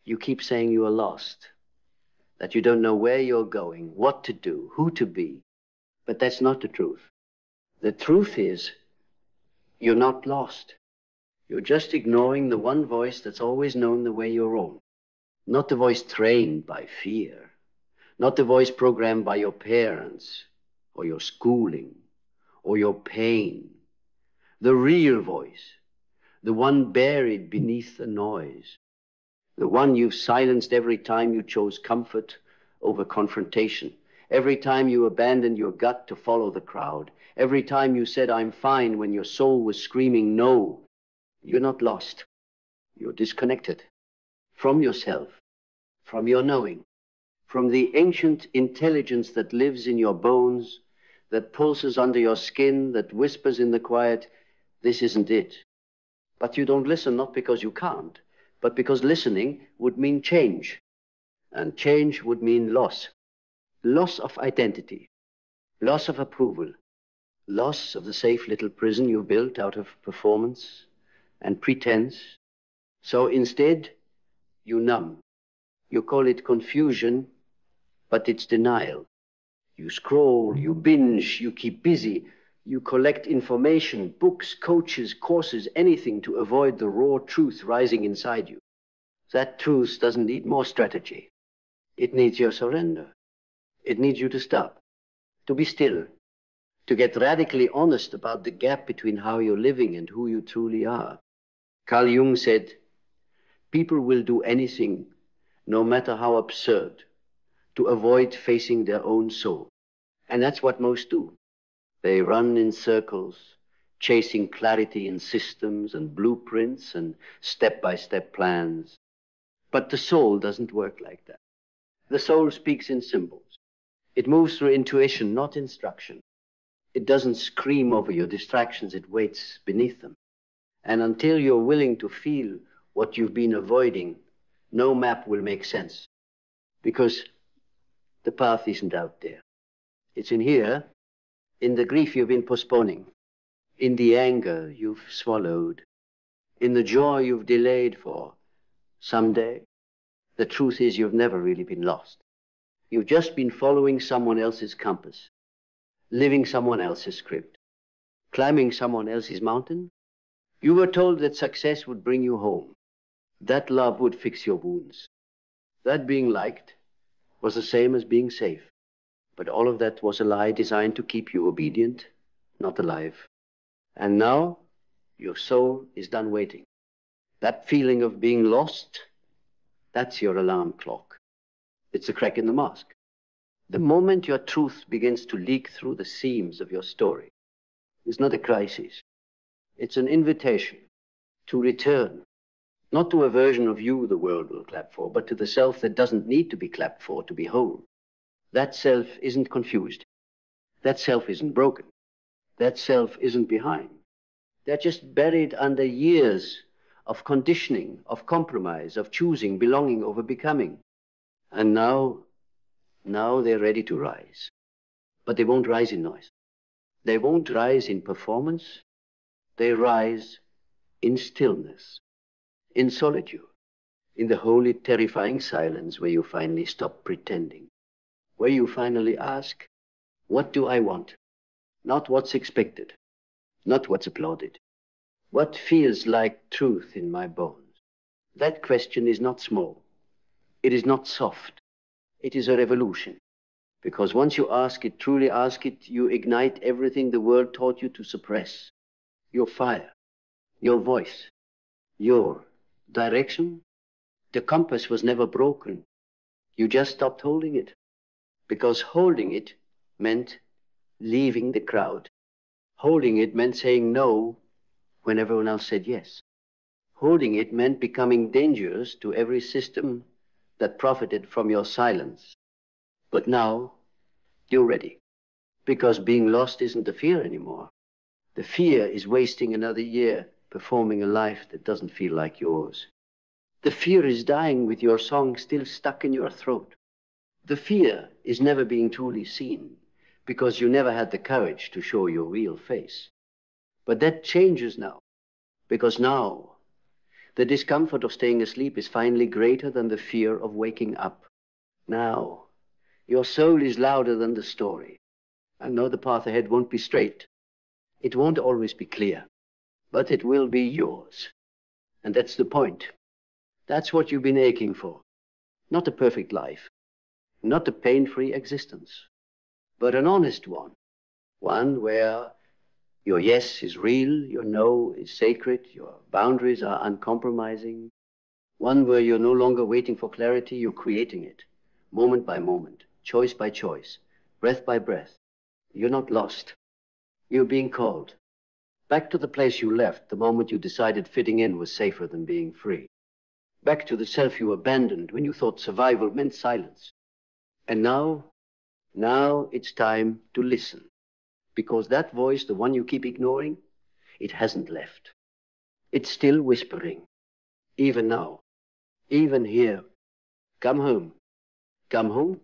You keep saying you are lost, that you don't know where you're going, what to do, who to be. But that's not the truth. The truth is, you're not lost. You're just ignoring the one voice that's always known the way you're own. Not the voice trained by fear. Not the voice programmed by your parents, or your schooling, or your pain. The real voice. The one buried beneath the noise. The one you've silenced every time you chose comfort over confrontation. Every time you abandoned your gut to follow the crowd. Every time you said, I'm fine, when your soul was screaming, no. You're not lost. You're disconnected from yourself, from your knowing, from the ancient intelligence that lives in your bones, that pulses under your skin, that whispers in the quiet, this isn't it. But you don't listen, not because you can't, but because listening would mean change. And change would mean loss. Loss of identity, loss of approval, loss of the safe little prison you've built out of performance and pretense. So instead, you numb. You call it confusion, but it's denial. You scroll, you binge, you keep busy. You collect information, books, coaches, courses, anything to avoid the raw truth rising inside you. That truth doesn't need more strategy. It needs your surrender. It needs you to stop, to be still, to get radically honest about the gap between how you're living and who you truly are. Carl Jung said, people will do anything, no matter how absurd, to avoid facing their own soul. And that's what most do. They run in circles, chasing clarity in systems and blueprints and step-by-step plans. But the soul doesn't work like that. The soul speaks in symbols. It moves through intuition, not instruction. It doesn't scream over your distractions, it waits beneath them. And until you're willing to feel what you've been avoiding, no map will make sense. Because the path isn't out there. It's in here, in the grief you've been postponing, in the anger you've swallowed, in the joy you've delayed for someday. The truth is you've never really been lost. You've just been following someone else's compass, living someone else's script, climbing someone else's mountain. You were told that success would bring you home, that love would fix your wounds, that being liked was the same as being safe. But all of that was a lie designed to keep you obedient, not alive. And now your soul is done waiting. That feeling of being lost, that's your alarm clock. It's a crack in the mask. The moment your truth begins to leak through the seams of your story, it's not a crisis. It's an invitation to return, not to a version of you the world will clap for, but to the self that doesn't need to be clapped for to be whole. That self isn't confused. That self isn't broken. That self isn't behind. They're just buried under years of conditioning, of compromise, of choosing, belonging over becoming. And now they're ready to rise. But they won't rise in noise. They won't rise in performance. They rise in stillness, in solitude, in the holy, terrifying silence where you finally stop pretending. Where you finally ask, what do I want? Not what's expected, not what's applauded. What feels like truth in my bones? That question is not small. It is not soft. It is a revolution. Because once you ask it, truly ask it, you ignite everything the world taught you to suppress. Your fire, your voice, your direction. The compass was never broken. You just stopped holding it. Because holding it meant leaving the crowd. Holding it meant saying no when everyone else said yes. Holding it meant becoming dangerous to every system that profited from your silence. But now, you're ready. Because being lost isn't the fear anymore. The fear is wasting another year performing a life that doesn't feel like yours. The fear is dying with your song still stuck in your throat. The fear is never being truly seen because you never had the courage to show your real face. But that changes now, because now The discomfort of staying asleep is finally greater than the fear of waking up. Now, your soul is louder than the story. I know the path ahead won't be straight. It won't always be clear, but it will be yours. And that's the point. That's what you've been aching for. Not a perfect life, not a pain-free existence, but an honest one. One where your yes is real, your no is sacred, your boundaries are uncompromising. One where you're no longer waiting for clarity, you're creating it, moment by moment, choice by choice, breath by breath. You're not lost. You're being called back to the place you left the moment you decided fitting in was safer than being free. Back to the self you abandoned when you thought survival meant silence. And now it's time to listen. Because that voice, the one you keep ignoring, it hasn't left. It's still whispering. Even now. Even here. Come home. Come home.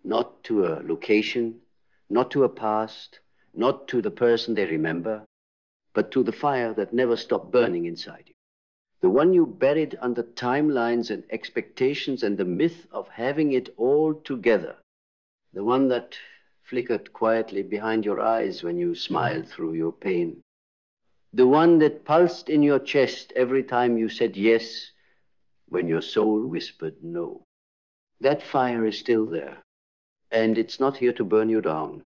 Not to a location, not to a past, not to the person they remember, but to the fire that never stopped burning inside you. The one you buried under timelines and expectations and the myth of having it all together. The one that flickered quietly behind your eyes when you smiled through your pain. The one that pulsed in your chest every time you said yes when your soul whispered no. That fire is still there. And it's not here to burn you down.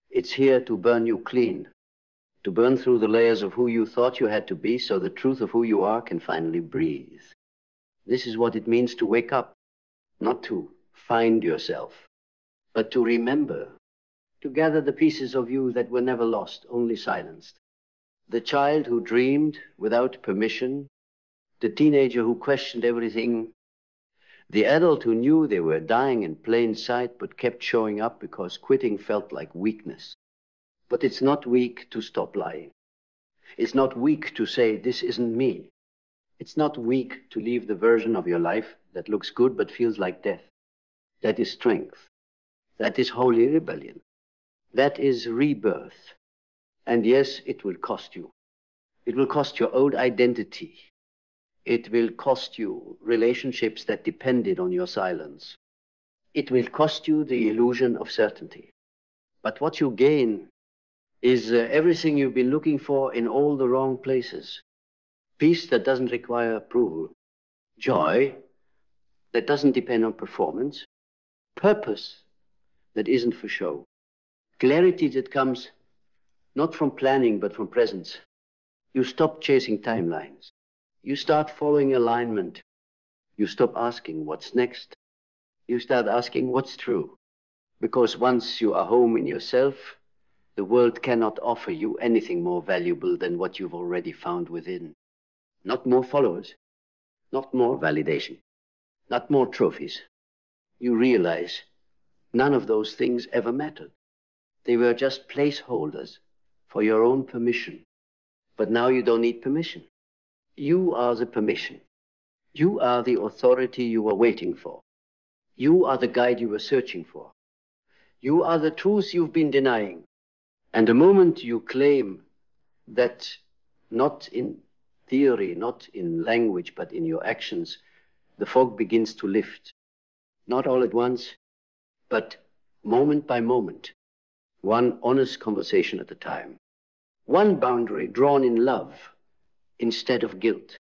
It's here to burn you clean. To burn through the layers of who you thought you had to be so the truth of who you are can finally breathe. This is what it means to wake up. Not to find yourself, but to remember. To gather the pieces of you that were never lost, only silenced. The child who dreamed without permission. The teenager who questioned everything. The adult who knew they were dying in plain sight but kept showing up because quitting felt like weakness. But it's not weak to stop lying. It's not weak to say, this isn't me. It's not weak to leave the version of your life that looks good but feels like death. That is strength. That is holy rebellion. That is rebirth. And yes, it will cost you. It will cost your old identity. It will cost you relationships that depended on your silence. It will cost you the illusion of certainty. But what you gain is everything you've been looking for in all the wrong places. Peace that doesn't require approval. Joy that doesn't depend on performance. Purpose that isn't for show. Clarity that comes not from planning but from presence. You stop chasing timelines. You start following alignment. You stop asking what's next. You start asking what's true. Because once you are home in yourself, the world cannot offer you anything more valuable than what you've already found within. Not more followers, not more validation, not more trophies. You realize none of those things ever mattered. They were just placeholders for your own permission. But now you don't need permission. You are the permission. You are the authority you were waiting for. You are the guide you were searching for. You are the truth you've been denying. And the moment you claim that, not in theory, not in language, but in your actions, the fog begins to lift. Not all at once, but moment by moment. One honest conversation at a time. One boundary drawn in love instead of guilt.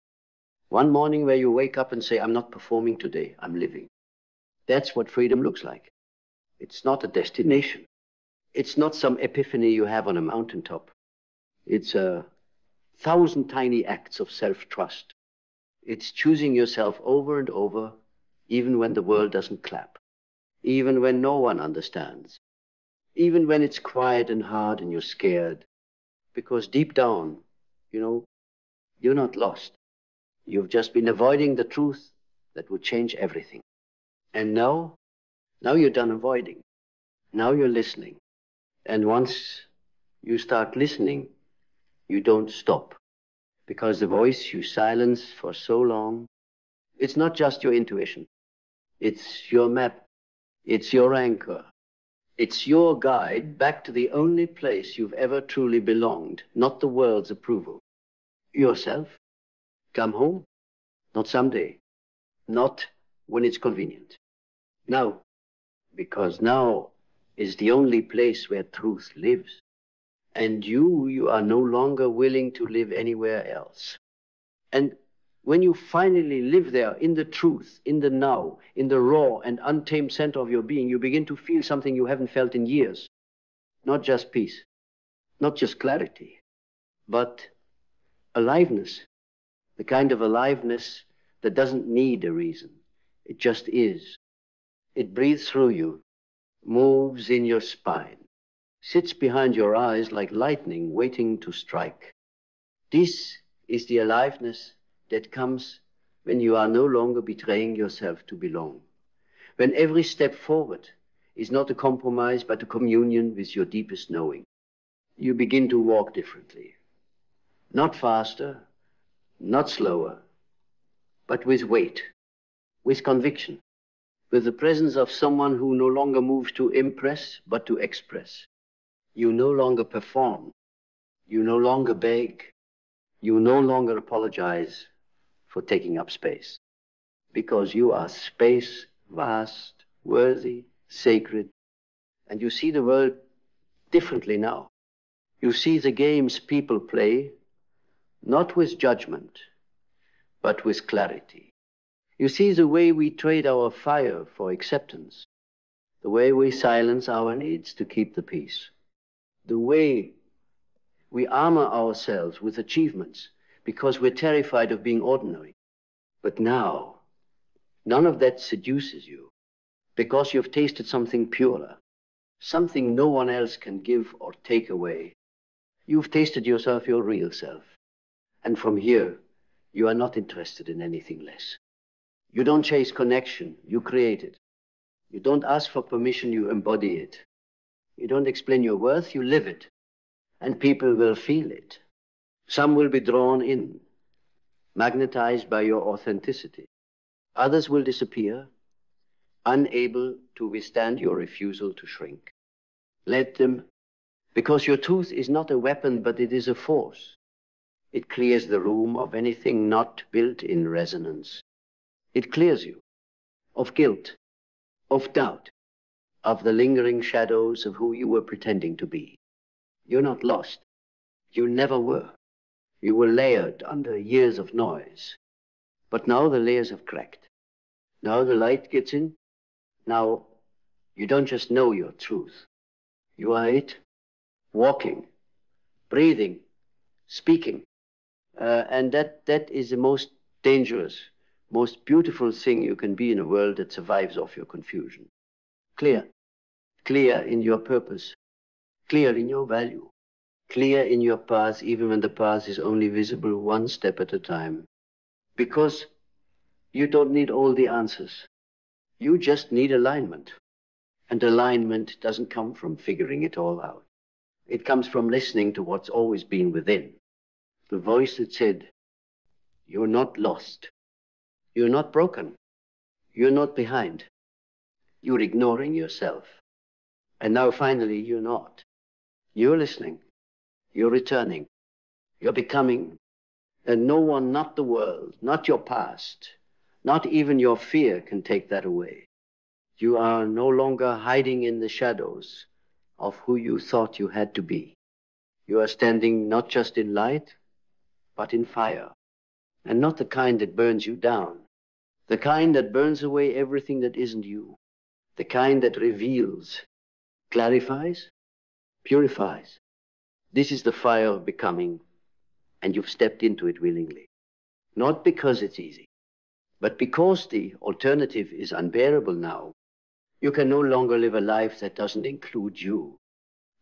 One morning where you wake up and say, I'm not performing today, I'm living. That's what freedom looks like. It's not a destination. It's not some epiphany you have on a mountaintop. It's 1,000 tiny acts of self-trust. It's choosing yourself over and over, even when the world doesn't clap. Even when no one understands. Even when it's quiet and hard and you're scared. Because deep down, you're not lost. You've just been avoiding the truth that would change everything. And now you're done avoiding. Now you're listening. And once you start listening, you don't stop. Because the voice you silenced for so long, it's not just your intuition. It's your map. It's your anchor. It's your guide back to the only place you've ever truly belonged, not the world's approval. Yourself. Come home. not someday, not when it's convenient. Now, because now is the only place where truth lives. And you are no longer willing to live anywhere else. And when you finally live there in the truth, in the now, in the raw and untamed center of your being, you begin to feel something you haven't felt in years. Not just peace, not just clarity, but aliveness. The kind of aliveness that doesn't need a reason. It just is. It breathes through you, moves in your spine, sits behind your eyes like lightning waiting to strike. This is the aliveness that comes when you are no longer betraying yourself to belong. When every step forward is not a compromise but a communion with your deepest knowing. You begin to walk differently. Not faster, not slower, but with weight, with conviction, with the presence of someone who no longer moves to impress but to express. You no longer perform. You no longer beg. You no longer apologize for taking up space. Because you are space, vast, worthy, sacred, and you see the world differently now. You see the games people play, not with judgment, but with clarity. You see the way we trade our fire for acceptance, the way we silence our needs to keep the peace, the way we armor ourselves with achievements because we're terrified of being ordinary. But now, none of that seduces you because you've tasted something purer, something no one else can give or take away. You've tasted yourself, your real self. And from here, you are not interested in anything less. You don't chase connection, you create it. You don't ask for permission, you embody it. You don't explain your worth, you live it. And people will feel it. Some will be drawn in, magnetized by your authenticity. Others will disappear, unable to withstand your refusal to shrink. Let them, because your truth is not a weapon, but it is a force. It clears the room of anything not built in resonance. It clears you of guilt, of doubt, of the lingering shadows of who you were pretending to be. You're not lost. You never were. You were layered under years of noise. But now the layers have cracked. Now the light gets in. Now you don't just know your truth. You are it, walking, breathing, speaking. And that is the most dangerous, most beautiful thing you can be in a world that survives off your confusion. Clear. Clear in your purpose. Clear in your value. Clear in your path, even when the path is only visible one step at a time. Because you don't need all the answers. You just need alignment. And alignment doesn't come from figuring it all out. It comes from listening to what's always been within. The voice that said, you're not lost. You're not broken. You're not behind. You're ignoring yourself. And now finally you're not. You're listening. You're returning. You're becoming. And no one, not the world, not your past, not even your fear can take that away. You are no longer hiding in the shadows of who you thought you had to be. You are standing not just in light, but in fire. And not the kind that burns you down. The kind that burns away everything that isn't you. The kind that reveals, clarifies, purifies. This is the fire of becoming, and you've stepped into it willingly. Not because it's easy, but because the alternative is unbearable now. You can no longer live a life that doesn't include you.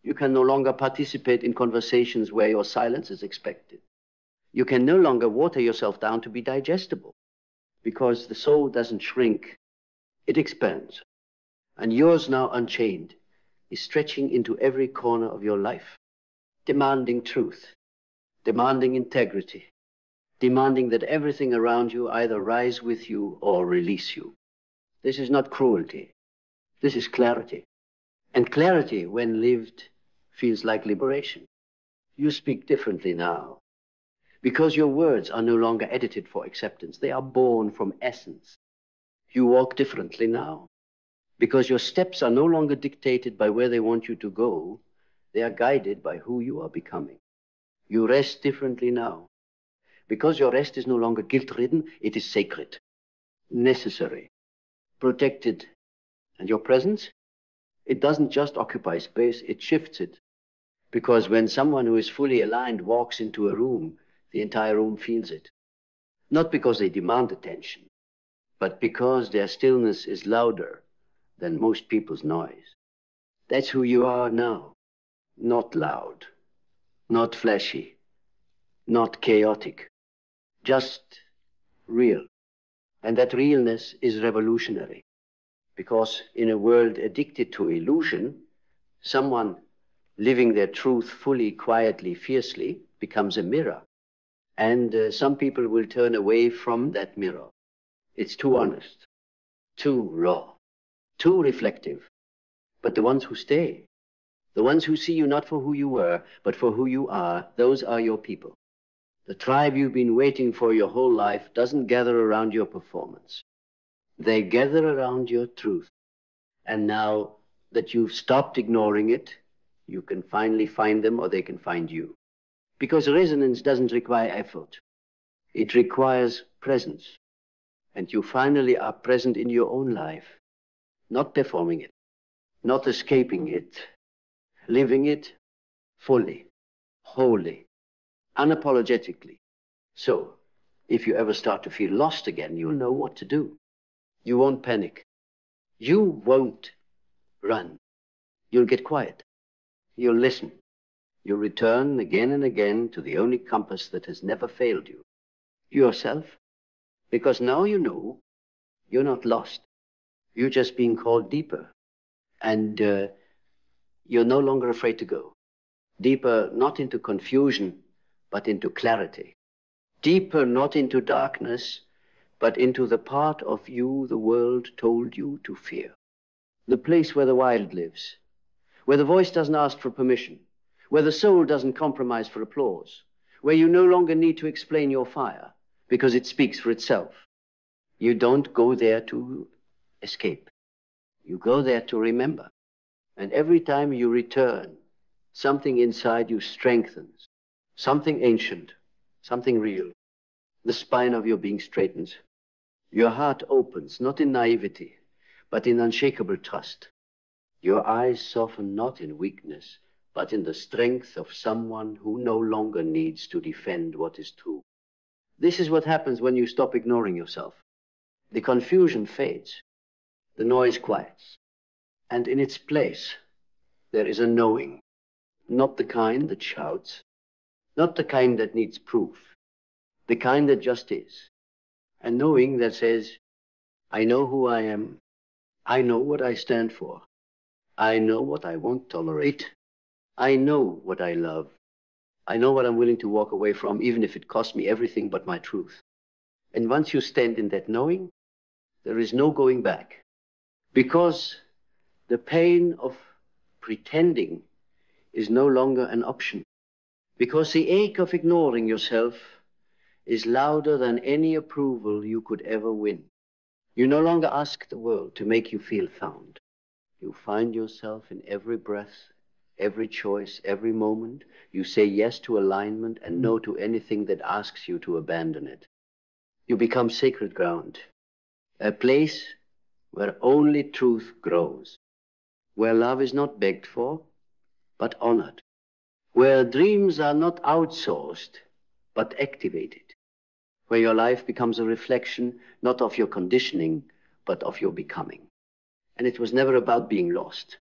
You can no longer participate in conversations where your silence is expected. You can no longer water yourself down to be digestible, because the soul doesn't shrink, it expands. And yours now unchained is stretching into every corner of your life, demanding truth, demanding integrity, demanding that everything around you either rise with you or release you. This is not cruelty. This is clarity. And clarity, when lived, feels like liberation. You speak differently now. Because your words are no longer edited for acceptance. They are born from essence. You walk differently now. Because your steps are no longer dictated by where they want you to go. They are guided by who you are becoming. You rest differently now. Because your rest is no longer guilt-ridden, it is sacred, necessary, protected. And your presence, it doesn't just occupy space, it shifts it. Because when someone who is fully aligned walks into a room, the entire room feels it. Not because they demand attention, but because their stillness is louder than most people's noise. That's who you are now. Not loud, not flashy, not chaotic, just real. And that realness is revolutionary. Because in a world addicted to illusion, someone living their truth fully, quietly, fiercely becomes a mirror. And some people will turn away from that mirror. It's too honest, too raw, too reflective. But the ones who stay, the ones who see you not for who you were, but for who you are, those are your people. The tribe you've been waiting for your whole life doesn't gather around your performance. They gather around your truth. And now that you've stopped ignoring it, you can finally find them or they can find you. Because resonance doesn't require effort. It requires presence. And you finally are present in your own life, not performing it, not escaping it, living it fully, wholly, unapologetically. So, if you ever start to feel lost again, you'll know what to do. You won't panic. You won't run. You'll get quiet. You'll listen. You'll return again and again to the only compass that has never failed you, yourself. Because now you know you're not lost. You're just being called deeper. And you're no longer afraid to go. Deeper, not into confusion, but into clarity. Deeper, not into darkness, but into the part of you the world told you to fear. The place where the wild lives, where the voice doesn't ask for permission, where the soul doesn't compromise for applause, where you no longer need to explain your fire because it speaks for itself. You don't go there to escape. You go there to remember. And every time you return, something inside you strengthens, something ancient, something real. The spine of your being straightens. Your heart opens, not in naivety, but in unshakable trust. Your eyes soften not in weakness, but in the strength of someone who no longer needs to defend what is true. This is what happens when you stop ignoring yourself. The confusion fades, the noise quiets, and in its place, there is a knowing, not the kind that shouts, not the kind that needs proof, the kind that just is. A knowing that says, I know who I am, I know what I stand for, I know what I won't tolerate, I know what I love, I know what I'm willing to walk away from, even if it costs me everything but my truth. And once you stand in that knowing, there is no going back. Because the pain of pretending is no longer an option. Because the ache of ignoring yourself is louder than any approval you could ever win. You no longer ask the world to make you feel found. You find yourself in every breath, every choice, every moment. You say yes to alignment and no to anything that asks you to abandon it. You become sacred ground, a place where only truth grows, where love is not begged for, but honored, where dreams are not outsourced, but activated, where your life becomes a reflection not of your conditioning, but of your becoming. And it was never about being lost.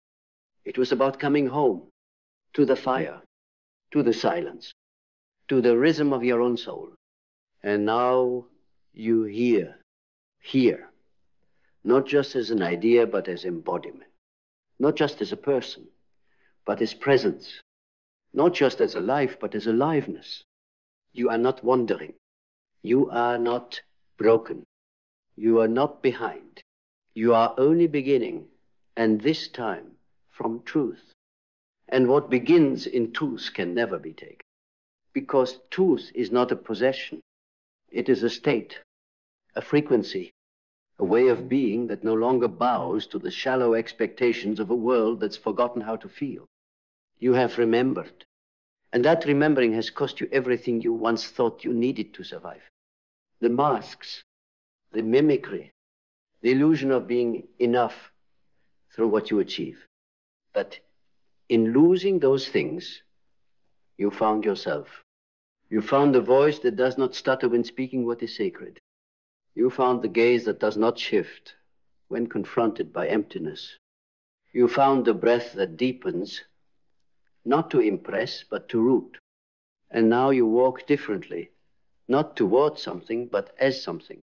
It was about coming home, to the fire, to the silence, to the rhythm of your own soul. And now you hear, not just as an idea, but as embodiment, not just as a person, but as presence, not just as a life, but as aliveness. You are not wandering. You are not broken. You are not behind. You are only beginning, and this time from truth. And what begins in truth can never be taken. Because truth is not a possession. It is a state, a frequency, a way of being that no longer bows to the shallow expectations of a world that's forgotten how to feel. You have remembered. And that remembering has cost you everything you once thought you needed to survive. The masks, the mimicry, the illusion of being enough through what you achieve. But in losing those things, you found yourself. You found the voice that does not stutter when speaking what is sacred. You found the gaze that does not shift when confronted by emptiness. You found the breath that deepens, not to impress, but to root. And now you walk differently, not towards something, but as something.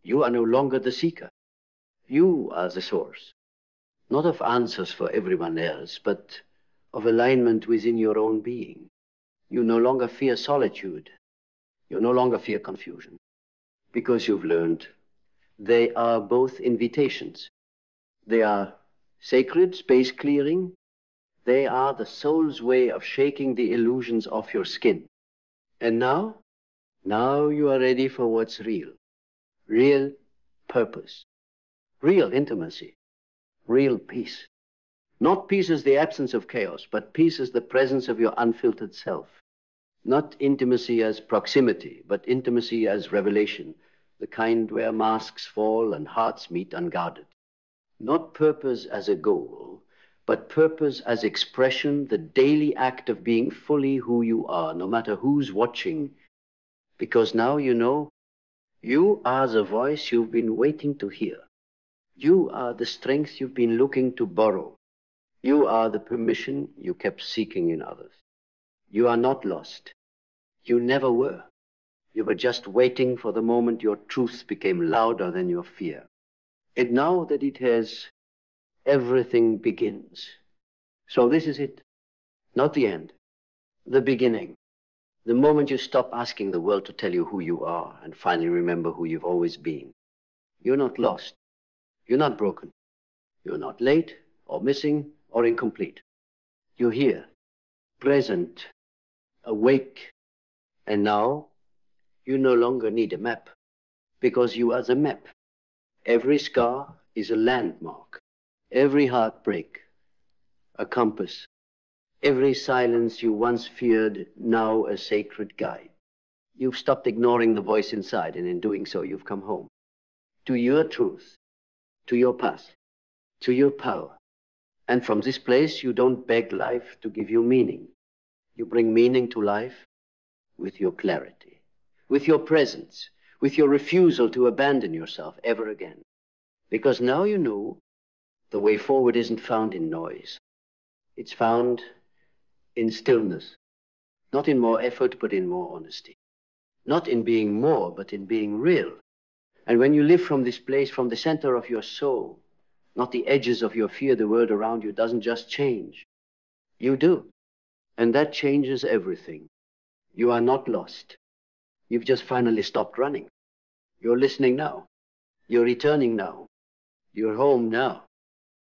You are no longer the seeker. You are the source, not of answers for everyone else, but of alignment within your own being. You no longer fear solitude. You no longer fear confusion, because you've learned they are both invitations. They are sacred space clearing. They are the soul's way of shaking the illusions off your skin. And now you are ready for what's real. Real purpose, real intimacy, real peace. Not peace as the absence of chaos, but peace as the presence of your unfiltered self. Not intimacy as proximity, but intimacy as revelation, the kind where masks fall and hearts meet unguarded. Not purpose as a goal, but purpose as expression, the daily act of being fully who you are, no matter who's watching. Because now you know you are the voice you've been waiting to hear. You are the strength you've been looking to borrow. You are the permission you kept seeking in others. You are not lost. You never were. You were just waiting for the moment your truth became louder than your fear. And now that it has, everything begins. So this is it. Not the end. The beginning. The moment you stop asking the world to tell you who you are and finally remember who you've always been. You're not lost. You're not broken. You're not late or missing or incomplete. You're here, present, awake. And now you no longer need a map, because you are the map. Every scar is a landmark. Every heartbreak, a compass. Every silence you once feared, now a sacred guide. You've stopped ignoring the voice inside, and in doing so, you've come home. To your truth, to your path, to your power. And from this place, you don't beg life to give you meaning. You bring meaning to life with your clarity, with your presence, with your refusal to abandon yourself ever again. Because now you know the way forward isn't found in noise. It's found in stillness, not in more effort, but in more honesty. Not in being more, but in being real. And when you live from this place, from the center of your soul, not the edges of your fear, the world around you doesn't just change. You do. And that changes everything. You are not lost. You've just finally stopped running. You're listening now. You're returning now. You're home now.